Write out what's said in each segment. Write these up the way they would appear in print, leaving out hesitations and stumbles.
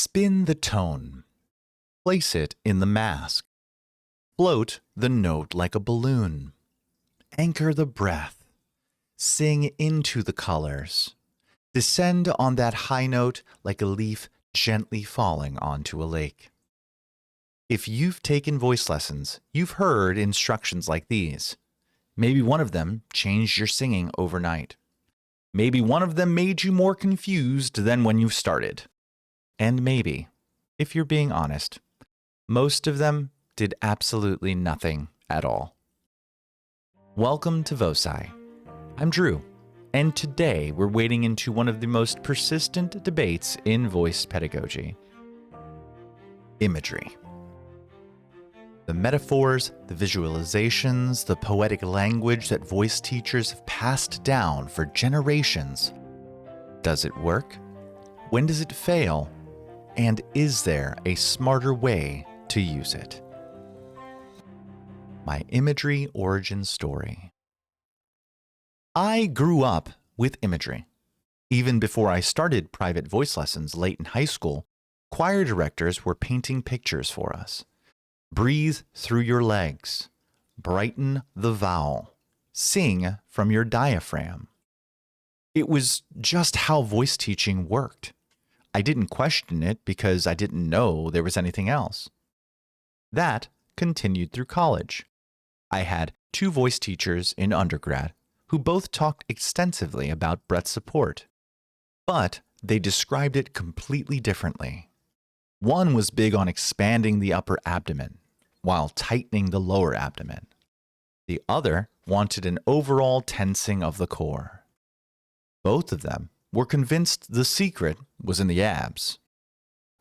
Spin the tone. Place it in the mask. Float the note like a balloon. Anchor the breath. Sing into the colors. Descend on that high note like a leaf gently falling onto a lake. If you've taken voice lessons, you've heard instructions like these. Maybe one of them changed your singing overnight. Maybe one of them made you more confused than when you started. And maybe, if you're being honest, most of them did absolutely nothing at all. Welcome to Voci. I'm Drew, and today we're wading into one of the most persistent debates in voice pedagogy: imagery. The metaphors, the visualizations, the poetic language that voice teachers have passed down for generations. Does it work? When does it fail? And is there a smarter way to use it? My imagery origin story. I grew up with imagery. Even before I started private voice lessons late in high school, choir directors were painting pictures for us. Breathe through your legs. Brighten the vowel. Sing from your diaphragm. It was just how voice teaching worked. I didn't question it because I didn't know there was anything else. That continued through college. I had two voice teachers in undergrad who both talked extensively about breath support, but they described it completely differently. One was big on expanding the upper abdomen while tightening the lower abdomen. The other wanted an overall tensing of the core. Both of them were convinced the secret was in the abs.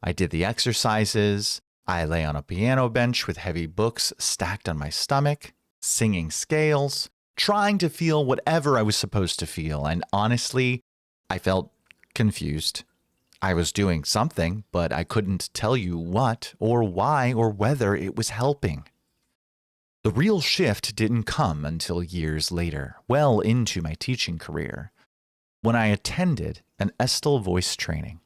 I did the exercises. I lay on a piano bench with heavy books stacked on my stomach, singing scales, trying to feel whatever I was supposed to feel, and honestly, I felt confused. I was doing something, but I couldn't tell you what or why or whether it was helping. The real shift didn't come until years later, well into my teaching career, when I attended an Estel voice training.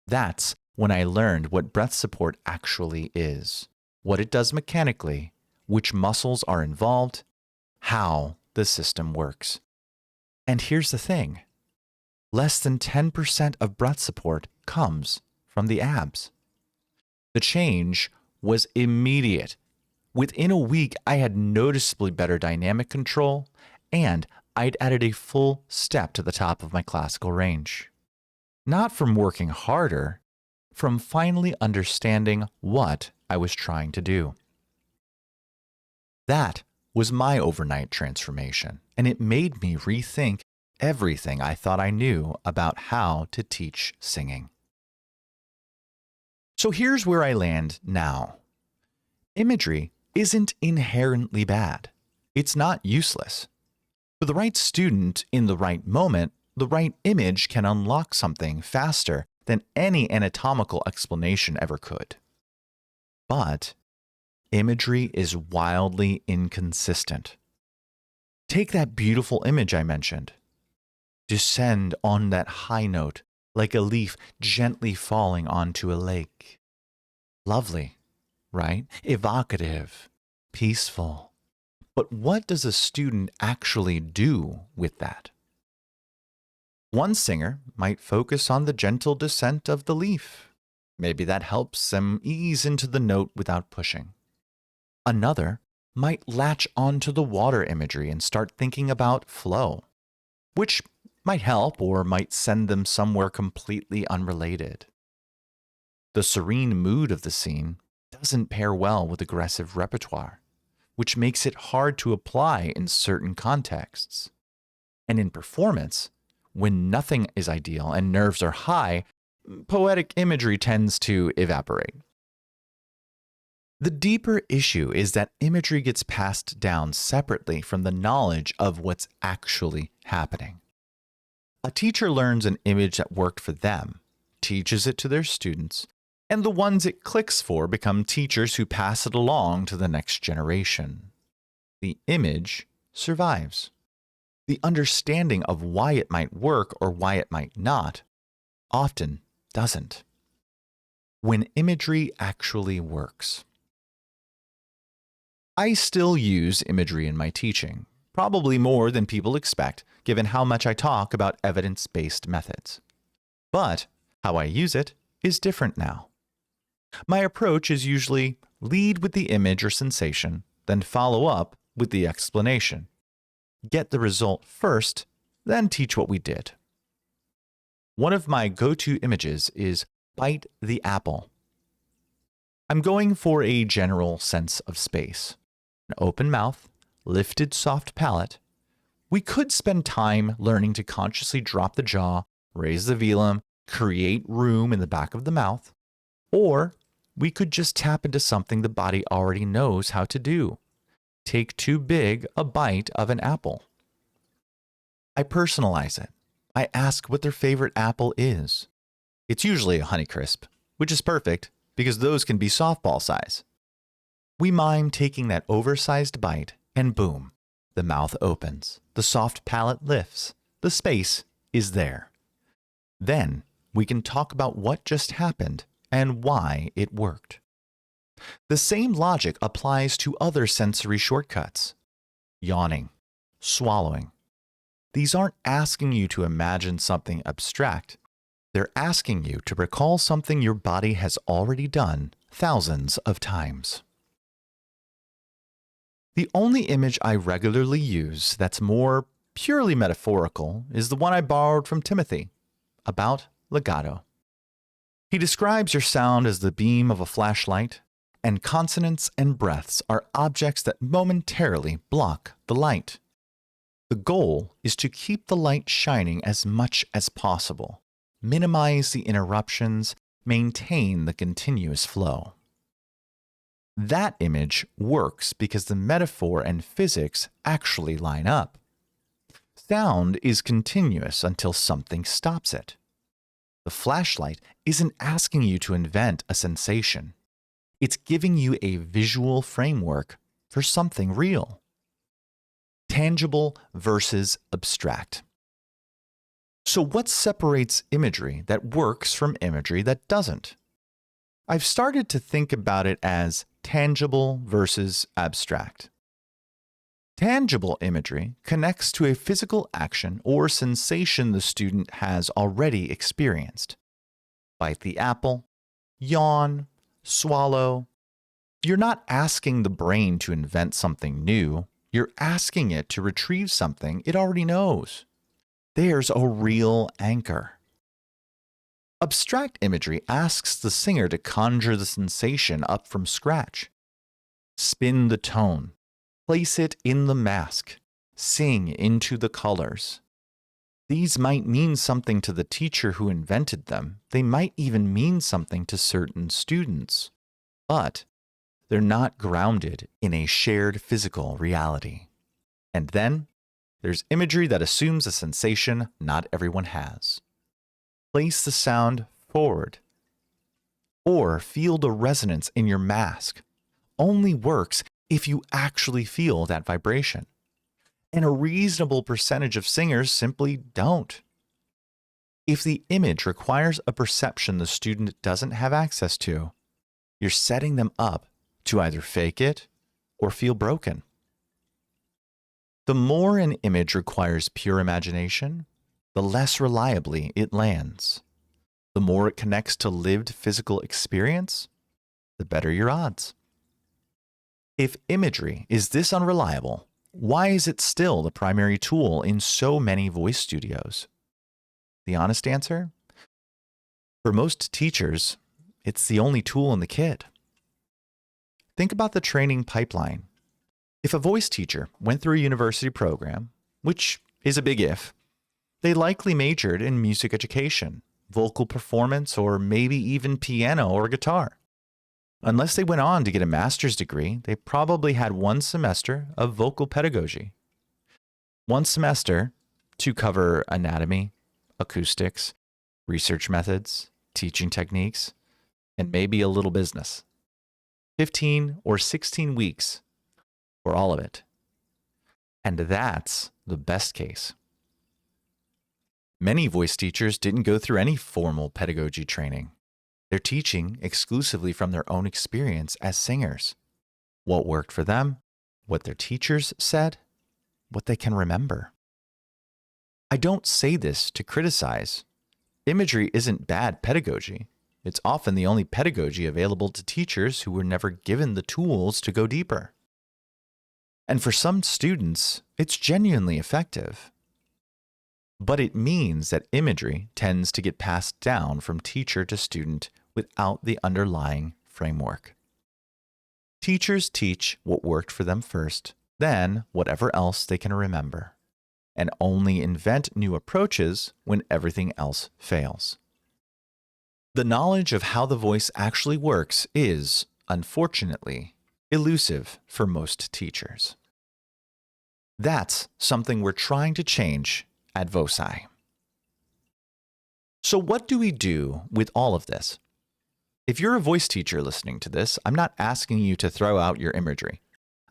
That's when I learned what breath support actually is, what it does mechanically, which muscles are involved, how the system works. And here's the thing. Less than 10% of breath support comes from the abs. The change was immediate. Within a week, I had noticeably better dynamic control, and I'd added a full step to the top of my classical range. Not from working harder, from finally understanding what I was trying to do. That was my overnight transformation, and it made me rethink everything I thought I knew about how to teach singing. So here's where I land now. Imagery isn't inherently bad. It's not useless. For the right student in the right moment, the right image can unlock something faster than any anatomical explanation ever could. But imagery is wildly inconsistent. Take that beautiful image I mentioned. Descend on that high note like a leaf gently falling onto a lake. Lovely, right? Evocative, peaceful. But what does a student actually do with that? One singer might focus on the gentle descent of the leaf. Maybe that helps them ease into the note without pushing. Another might latch onto the water imagery and start thinking about flow, which might help or might send them somewhere completely unrelated. The serene mood of the scene doesn't pair well with aggressive repertoire, which makes it hard to apply in certain contexts. And in performance, when nothing is ideal and nerves are high, poetic imagery tends to evaporate. The deeper issue is that imagery gets passed down separately from the knowledge of what's actually happening. A teacher learns an image that worked for them, teaches it to their students, and the ones it clicks for become teachers who pass it along to the next generation. The image survives. The understanding of why it might work or why it might not often doesn't. When imagery actually works. I still use imagery in my teaching, probably more than people expect, given how much I talk about evidence-based methods. But how I use it is different now. My approach is usually lead with the image or sensation, then follow up with the explanation. Get the result first, then teach what we did. One of my go-to images is bite the apple. I'm going for a general sense of space. An open mouth, lifted soft palate. We could spend time learning to consciously drop the jaw, raise the velum, create room in the back of the mouth, or we could just tap into something the body already knows how to do. Take too big a bite of an apple. I personalize it. I ask what their favorite apple is. It's usually a Honeycrisp, which is perfect because those can be softball size. We mime taking that oversized bite, and boom, the mouth opens, the soft palate lifts, the space is there. Then we can talk about what just happened and why it worked. The same logic applies to other sensory shortcuts. Yawning, swallowing. These aren't asking you to imagine something abstract. They're asking you to recall something your body has already done thousands of times. The only image I regularly use that's more purely metaphorical is the one I borrowed from Timothy, about legato. He describes your sound as the beam of a flashlight, and consonants and breaths are objects that momentarily block the light. The goal is to keep the light shining as much as possible, minimize the interruptions, maintain the continuous flow. That image works because the metaphor and physics actually line up. Sound is continuous until something stops it. The flashlight isn't asking you to invent a sensation. It's giving you a visual framework for something real. Tangible versus abstract. So what separates imagery that works from imagery that doesn't? I've started to think about it as tangible versus abstract. Tangible imagery connects to a physical action or sensation the student has already experienced. Bite the apple, yawn, swallow. You're not asking the brain to invent something new. You're asking it to retrieve something it already knows. There's a real anchor. Abstract imagery asks the singer to conjure the sensation up from scratch. Spin the tone. Place it in the mask. Sing into the colors. These might mean something to the teacher who invented them. They might even mean something to certain students. But they're not grounded in a shared physical reality. And then there's imagery that assumes a sensation not everyone has. Place the sound forward. Or feel the resonance in your mask. Only works if you actually feel that vibration. And a reasonable percentage of singers simply don't. If the image requires a perception the student doesn't have access to, you're setting them up to either fake it or feel broken. The more an image requires pure imagination, the less reliably it lands. The more it connects to lived physical experience, the better your odds. If imagery is this unreliable, why is it still the primary tool in so many voice studios? The honest answer? For most teachers, it's the only tool in the kit. Think about the training pipeline. If a voice teacher went through a university program, which is a big if, they likely majored in music education, vocal performance, or maybe even piano or guitar. Unless they went on to get a master's degree, they probably had one semester of vocal pedagogy. One semester to cover anatomy, acoustics, research methods, teaching techniques, and maybe a little business. 15 or 16 weeks for all of it. And that's the best case. Many voice teachers didn't go through any formal pedagogy training. They're teaching exclusively from their own experience as singers. What worked for them, what their teachers said, what they can remember. I don't say this to criticize. Imagery isn't bad pedagogy. It's often the only pedagogy available to teachers who were never given the tools to go deeper. And for some students, it's genuinely effective. But it means that imagery tends to get passed down from teacher to student without the underlying framework. Teachers teach what worked for them first, then whatever else they can remember, and only invent new approaches when everything else fails. The knowledge of how the voice actually works is, unfortunately, elusive for most teachers. That's something we're trying to change at Voci. So what do we do with all of this? If you're a voice teacher listening to this, I'm not asking you to throw out your imagery.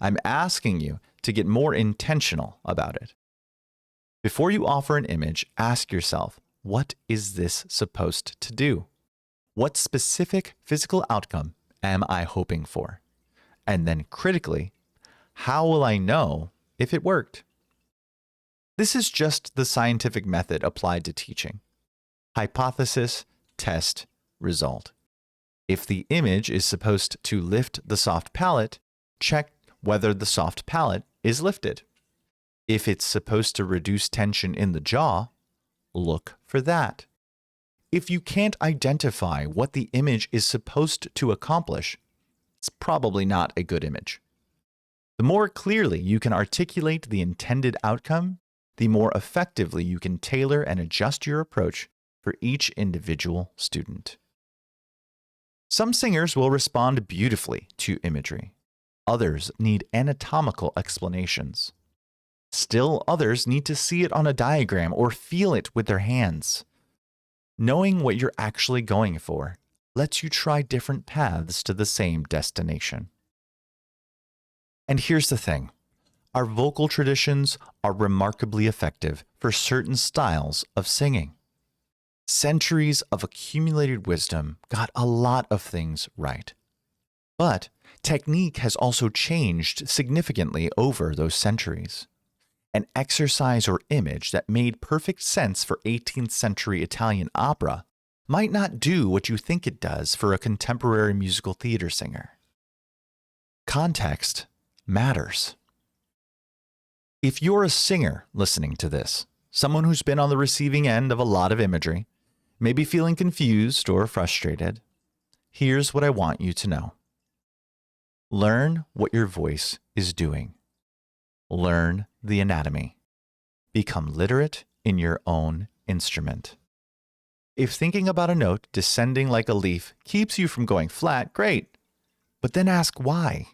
I'm asking you to get more intentional about it. Before you offer an image, ask yourself, what is this supposed to do? What specific physical outcome am I hoping for? And then critically, how will I know if it worked? This is just the scientific method applied to teaching. Hypothesis, test, result. If the image is supposed to lift the soft palate, check whether the soft palate is lifted. If it's supposed to reduce tension in the jaw, look for that. If you can't identify what the image is supposed to accomplish, it's probably not a good image. The more clearly you can articulate the intended outcome, the more effectively you can tailor and adjust your approach for each individual student. Some singers will respond beautifully to imagery. Others need anatomical explanations. Still others need to see it on a diagram or feel it with their hands. Knowing what you're actually going for lets you try different paths to the same destination. And here's the thing. Our vocal traditions are remarkably effective for certain styles of singing. Centuries of accumulated wisdom got a lot of things right. But technique has also changed significantly over those centuries. An exercise or image that made perfect sense for 18th century Italian opera might not do what you think it does for a contemporary musical theater singer. Context matters. If you're a singer listening to this, someone who's been on the receiving end of a lot of imagery, maybe feeling confused or frustrated, here's what I want you to know. Learn what your voice is doing. Learn the anatomy. Become literate in your own instrument. If thinking about a note descending like a leaf keeps you from going flat, great. But then ask why.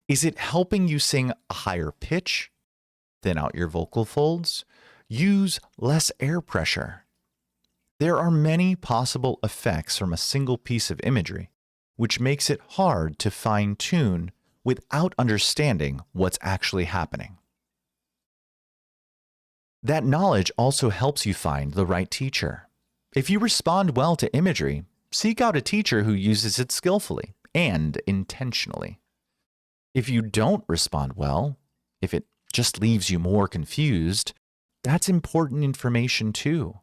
Is it helping you sing a higher pitch? Thin out your vocal folds? Use less air pressure? There are many possible effects from a single piece of imagery, which makes it hard to fine-tune without understanding what's actually happening. That knowledge also helps you find the right teacher. If you respond well to imagery, seek out a teacher who uses it skillfully and intentionally. If you don't respond well, if it just leaves you more confused, that's important information too.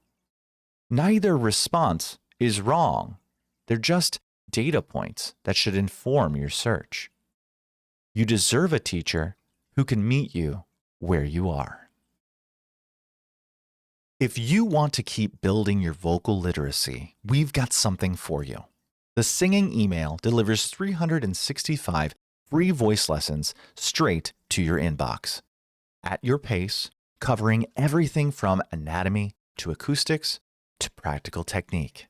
Neither response is wrong. They're just data points that should inform your search. You deserve a teacher who can meet you where you are. If you want to keep building your vocal literacy, we've got something for you. The Singing Email delivers 365 free voice lessons straight to your inbox. At your pace, covering everything from anatomy to acoustics to practical technique.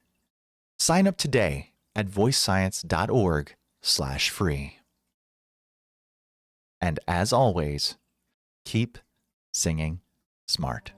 Sign up today at voicescience.org/free. And as always, keep singing smart.